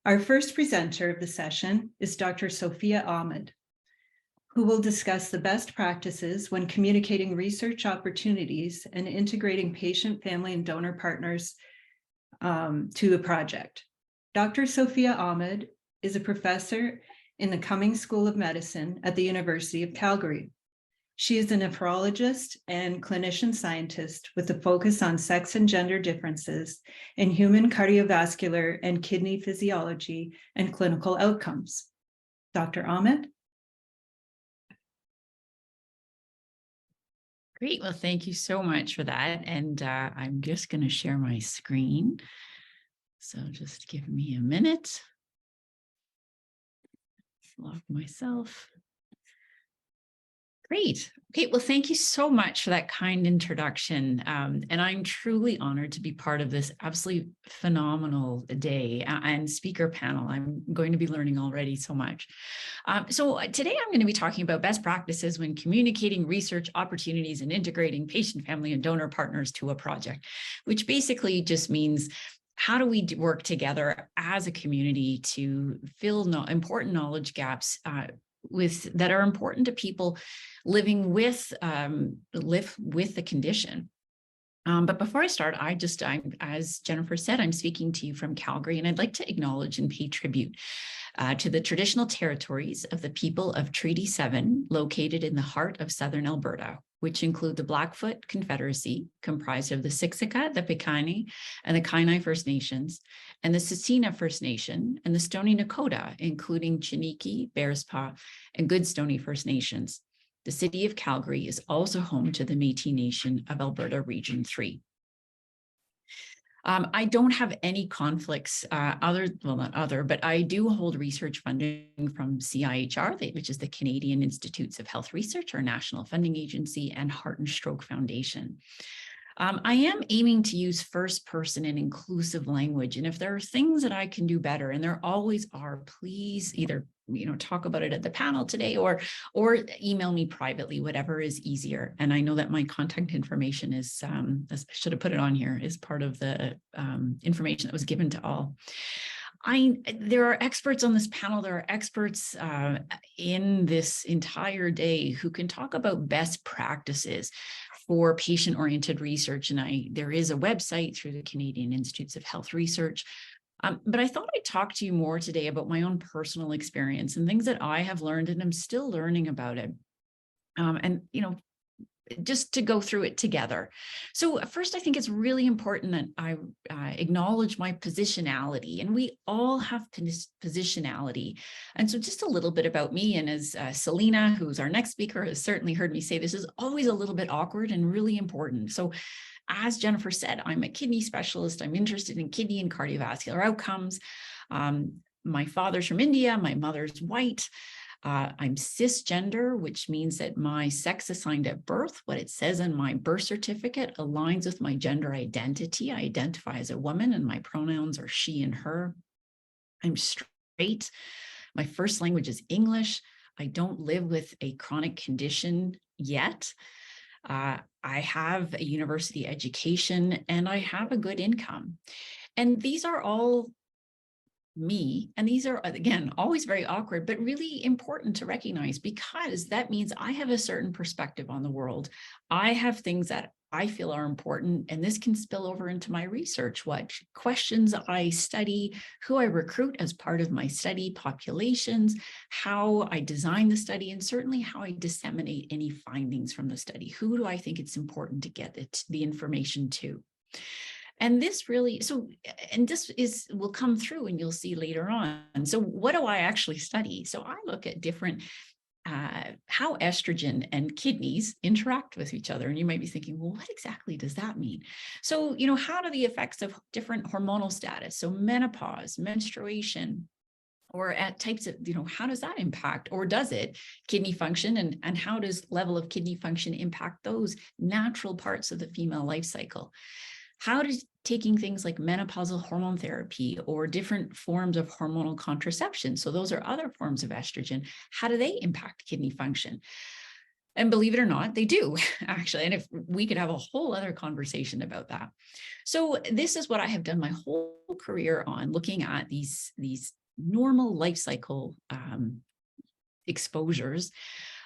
Our first presenter of the session is Dr. Sofia Ahmed, who will discuss the best practices when communicating research opportunities and integrating patient, family, and donor partners to a project. Dr. Sofia Ahmed is a professor in the Cumming School of Medicine at the University of Calgary. She is a nephrologist and clinician-scientist with a focus on sex and gender differences in human cardiovascular and kidney physiology and clinical outcomes. Dr. Ahmed? Great. Well, thank you so much for that. And I'm just going to share my screen. So just give me a minute. Lock myself. Great. Okay, well, thank you so much for that kind introduction. And I'm truly honored to be part of this absolutely phenomenal day and speaker panel. I'm going to be learning already so much. So today I'm going to be talking about best practices when communicating research opportunities and integrating patient, family, and donor partners to a project, which basically just means how do we work together as a community to fill important knowledge gaps that are important to people living with the condition. But before I start, as Jennifer said, I'm speaking to you from Calgary, and I'd like to acknowledge and pay tribute to the traditional territories of the people of Treaty 7, located in the heart of southern Alberta, which include the Blackfoot Confederacy, comprised of the Siksika, the Piikani, and the Kainai First Nations, and the Tsuut'ina First Nation, and the Stoney Nakoda, including Chiniki, Bearspaw, and Goodstoney First Nations. The city of Calgary is also home to the Métis Nation of Alberta Region 3. I don't have any conflicts but I do hold research funding from CIHR, which is the Canadian Institutes of Health Research, our national funding agency, and Heart and Stroke Foundation. I am aiming to use first person and inclusive language. And if there are things that I can do better, and there always are, please either talk about it at the panel today or email me privately, whatever is easier. And I know that my contact information is, I should have put it on here, is part of the information that was given to all. There are experts on this panel. There are experts in this entire day who can talk about best practices for patient-oriented research. And there is a website through the Canadian Institutes of Health Research. But I thought I'd talk to you more today about my own personal experience and things that I have learned, and I'm still learning about it. Just to go through it together. So first, I think it's really important that I acknowledge my positionality, and we all have positionality. And so just a little bit about me, and as Selena, who's our next speaker, has certainly heard me say, this is always a little bit awkward and really important. So as Jennifer said, I'm a kidney specialist. I'm interested in kidney and cardiovascular outcomes. My father's from India, my mother's white. I'm cisgender, which means that my sex assigned at birth, what it says in my birth certificate, aligns with my gender identity. I identify as a woman, and my pronouns are she and her. I'm straight. My first language is English. I don't live with a chronic condition yet. I have a university education, and I have a good income. And these are all me. And these are, again, always very awkward, but really important to recognize, because that means I have a certain perspective on the world. I have things that I feel are important, and this can spill over into my research, what questions I study, who I recruit as part of my study populations, how I design the study, and certainly how I disseminate any findings from the study. Who do I think it's important to get the information to? And this really, and this will come through and you'll see later on. So what do I actually study? So I look at different, how estrogen and kidneys interact with each other. And you might be thinking, well, what exactly does that mean? So, how do the effects of different hormonal status, so menopause, menstruation, or at types of, how does that impact, or does it, kidney function, and how does level of kidney function impact those natural parts of the female life cycle? How does taking things like menopausal hormone therapy or different forms of hormonal contraception, so those are other forms of estrogen, how do they impact kidney function? And believe it or not, they do actually. And if we could have a whole other conversation about that. So this is what I have done my whole career on, looking at these normal life cycle exposures.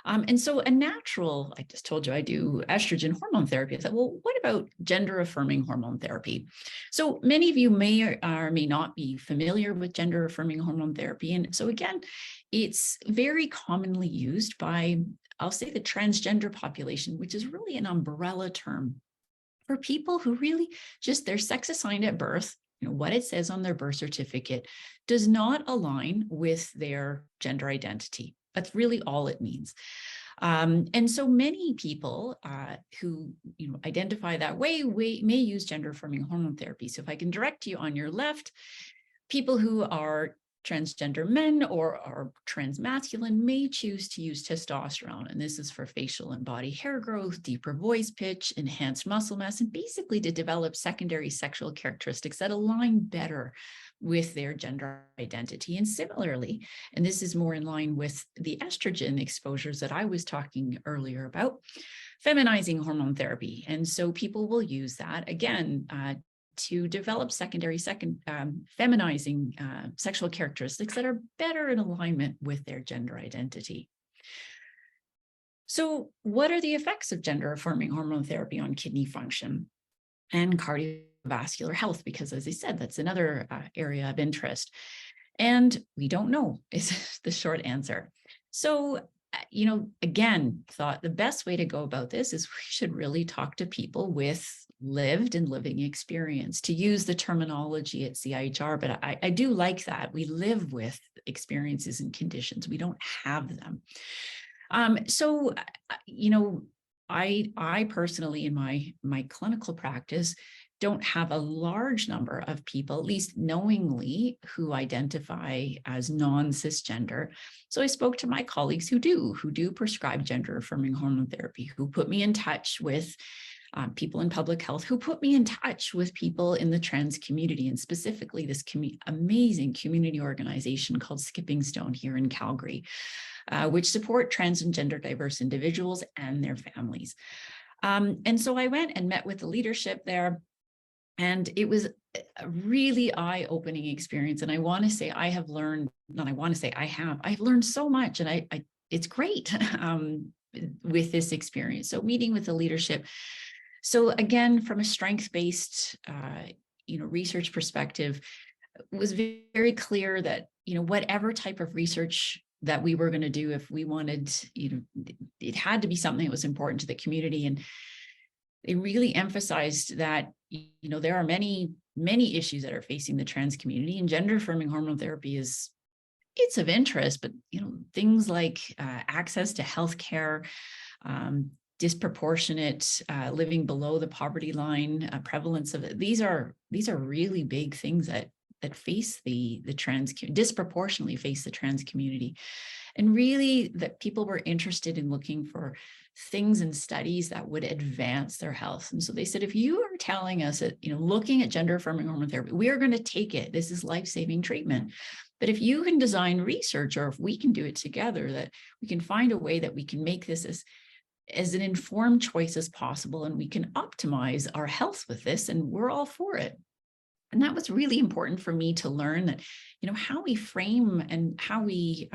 And so a natural, I just told you I do estrogen hormone therapy. I thought, well, what about gender affirming hormone therapy? So many of you may or may not be familiar with gender affirming hormone therapy. And so again, it's very commonly used by, I'll say, the transgender population, which is really an umbrella term for people who really just, their sex assigned at birth, what it says on their birth certificate does not align with their gender identity. That's really all it means. And so many people who identify that way may use gender affirming hormone therapy. So if I can direct you on your left, people who are transgender men or are transmasculine may choose to use testosterone. And this is for facial and body hair growth, deeper voice pitch, enhanced muscle mass, and basically to develop secondary sexual characteristics that align better with their gender identity. And similarly, and this is more in line with the estrogen exposures that I was talking earlier about, feminizing hormone therapy. And so people will use that again to develop feminizing sexual characteristics that are better in alignment with their gender identity. So what are the effects of gender affirming hormone therapy on kidney function and cardiovascular health? Because as I said, that's another area of interest. And we don't know is the short answer. So, again, thought the best way to go about this is we should really talk to people with lived and living experience, to use the terminology at CIHR, but I do like that. We live with experiences and conditions. We don't have them. So, I personally in my clinical practice don't have a large number of people, at least knowingly, who identify as non-cisgender. So I spoke to my colleagues who do prescribe gender affirming hormone therapy, who put me in touch with people in public health, who put me in touch with people in the trans community, and specifically this amazing community organization called Skipping Stone here in Calgary, which support trans and gender diverse individuals and their families. And so I went and met with the leadership there, and it was a really eye-opening experience. And I want to say I've learned so much, and it's great with this experience. So meeting with the leadership. So again, from a strength-based, research perspective, it was very clear that, whatever type of research that we were going to do, if we wanted, it had to be something that was important to the community. And they really emphasized that, there are many, many issues that are facing the trans community, and gender affirming hormone therapy it's of interest, but, things like access to healthcare, disproportionate living below the poverty line, prevalence of it. These are really big things that face the trans, disproportionately face the trans community. And really that people were interested in looking for things and studies that would advance their health. And so they said, if you are telling us that, looking at gender affirming hormone therapy, we are going to take it. This is life-saving treatment. But if you can design research, or if we can do it together, that we can find a way that we can make this as an informed choice as possible, and we can optimize our health with this, and we're all for it. And that was really important for me to learn that, how we frame and how we,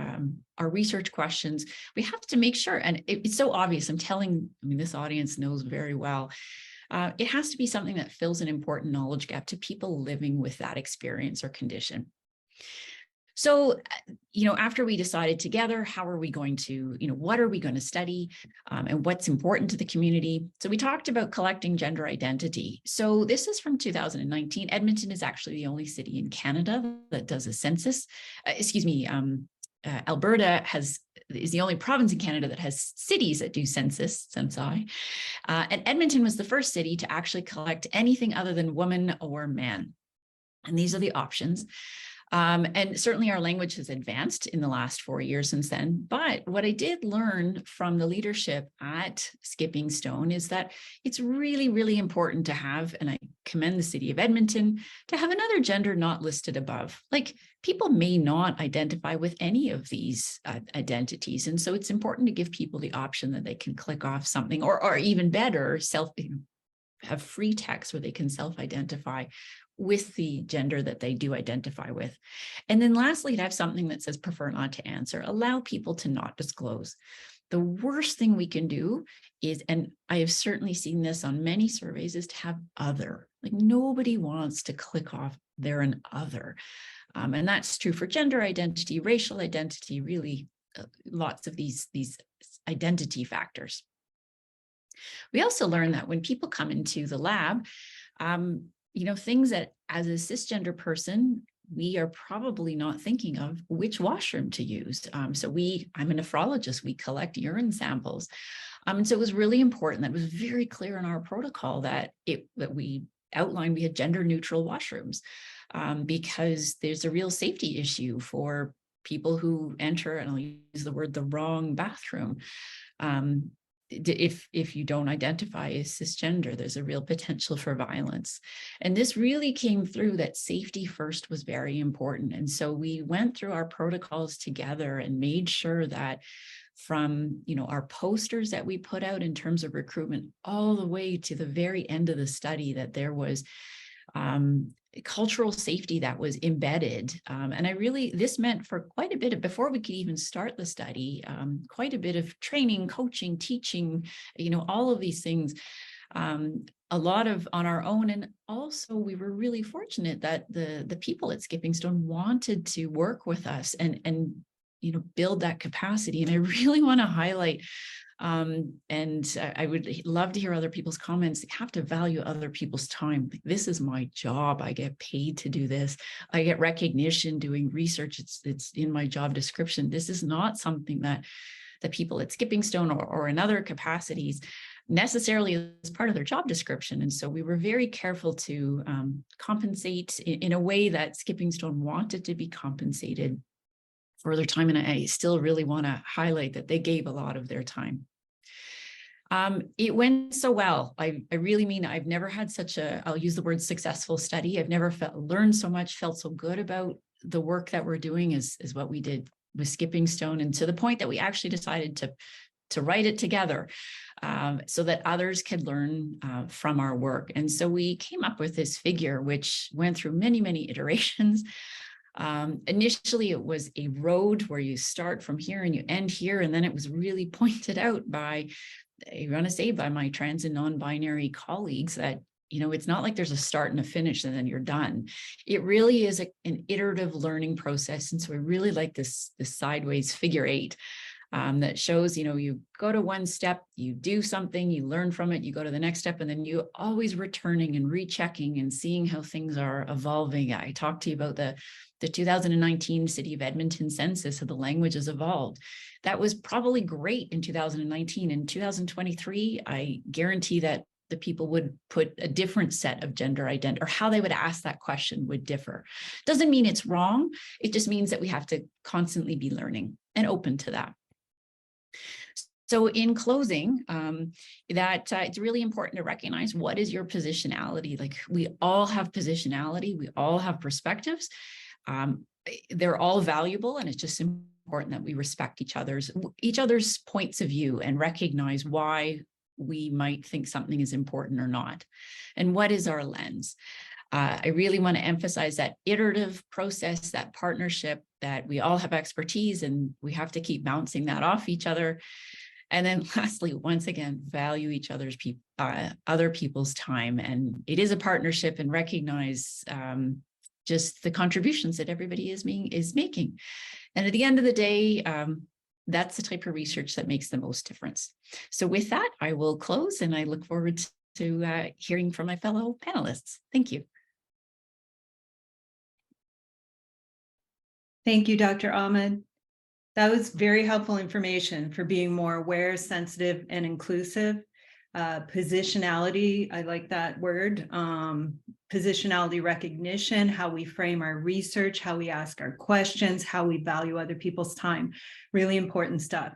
our research questions, we have to make sure, and it's so obvious, this audience knows very well, it has to be something that fills an important knowledge gap to people living with that experience or condition. So, after we decided together, how are we going to, what are we going to study and what's important to the community? So we talked about collecting gender identity. So this is from 2019. Edmonton is actually the only city in Canada that does a census. Alberta is the only province in Canada that has cities that do censi. And Edmonton was the first city to actually collect anything other than woman or man. And these are the options. And certainly our language has advanced in the last 4 years since then. But what I did learn from the leadership at Skipping Stone is that it's really, really important to have, and I commend the city of Edmonton, to have another gender not listed above. Like, people may not identify with any of these identities. And so it's important to give people the option that they can click off something, or even better, have free text where they can self-identify with the gender that they do identify with. And then lastly, to have something that says prefer not to answer, allow people to not disclose. The worst thing we can do is, and I have certainly seen this on many surveys, is to have other. Like, nobody wants to click off they're an other. And that's true for gender identity, racial identity, really lots of these identity factors. We also learned that when people come into the lab, things that as a cisgender person, we are probably not thinking of which washroom to use. I'm a nephrologist, we collect urine samples. And so it was really important that it was very clear in our protocol that we outlined we had gender neutral washrooms, because there's a real safety issue for people who enter, and I'll use the word, the wrong bathroom. If you don't identify as cisgender, there's a real potential for violence. And this really came through, that safety first was very important. And so we went through our protocols together and made sure that from, our posters that we put out in terms of recruitment all the way to the very end of the study, that there was cultural safety that was embedded. And this meant for quite a bit of, before we could even start the study, quite a bit of training, coaching, teaching, all of these things, a lot of on our own. And also we were really fortunate that the people at Skipping Stone wanted to work with us and build that capacity. And I really want to highlight, and I would love to hear other people's comments. You have to value other people's time. This is my job. I get paid to do this. I get recognition doing research. It's in my job description. This is not something that the people at Skipping Stone or in other capacities necessarily is part of their job description. And so we were very careful to compensate in a way that Skipping Stone wanted to be compensated for their time. And I still really want to highlight that they gave a lot of their time. It went so well. I really mean, I've never had I'll use the word successful study. I've never learned so much, felt so good about the work that we're doing as what we did with Skipping Stone, and to the point that we actually decided to write it together so that others could learn from our work. And so we came up with this figure, which went through many, many iterations. Initially, it was a road where you start from here and you end here. And then it was really pointed out by my trans and non-binary colleagues that, it's not like there's a start and a finish and then you're done. It really is an iterative learning process. And so I really like this sideways figure 8 that shows, you go to one step, you do something, you learn from it, you go to the next step, and then you always returning and rechecking and seeing how things are evolving. I talked to you about the 2019 City of Edmonton census, how the language has evolved. That was probably great in 2019. In 2023, I guarantee that the people would put a different set of gender identity, or how they would ask that question would differ. Doesn't mean it's wrong. It just means that we have to constantly be learning and open to that. So in closing, it's really important to recognize, what is your positionality? Like, we all have positionality, we all have perspectives. They're all valuable, and it's just important that we respect each other's points of view and recognize why we might think something is important or not. And what is our lens? I really want to emphasize that iterative process, that partnership, that we all have expertise and we have to keep bouncing that off each other. And then lastly, once again, value each other's other people's time. And it is a partnership, and recognize just the contributions that everybody is making. And at the end of the day, that's the type of research that makes the most difference. So with that, I will close, and I look forward to hearing from my fellow panelists. Thank you. Thank you, Dr. Ahmed. That was very helpful information for being more aware, sensitive, and inclusive. Positionality, I like that word. Positionality recognition, how we frame our research, how we ask our questions, how we value other people's time. Really important stuff.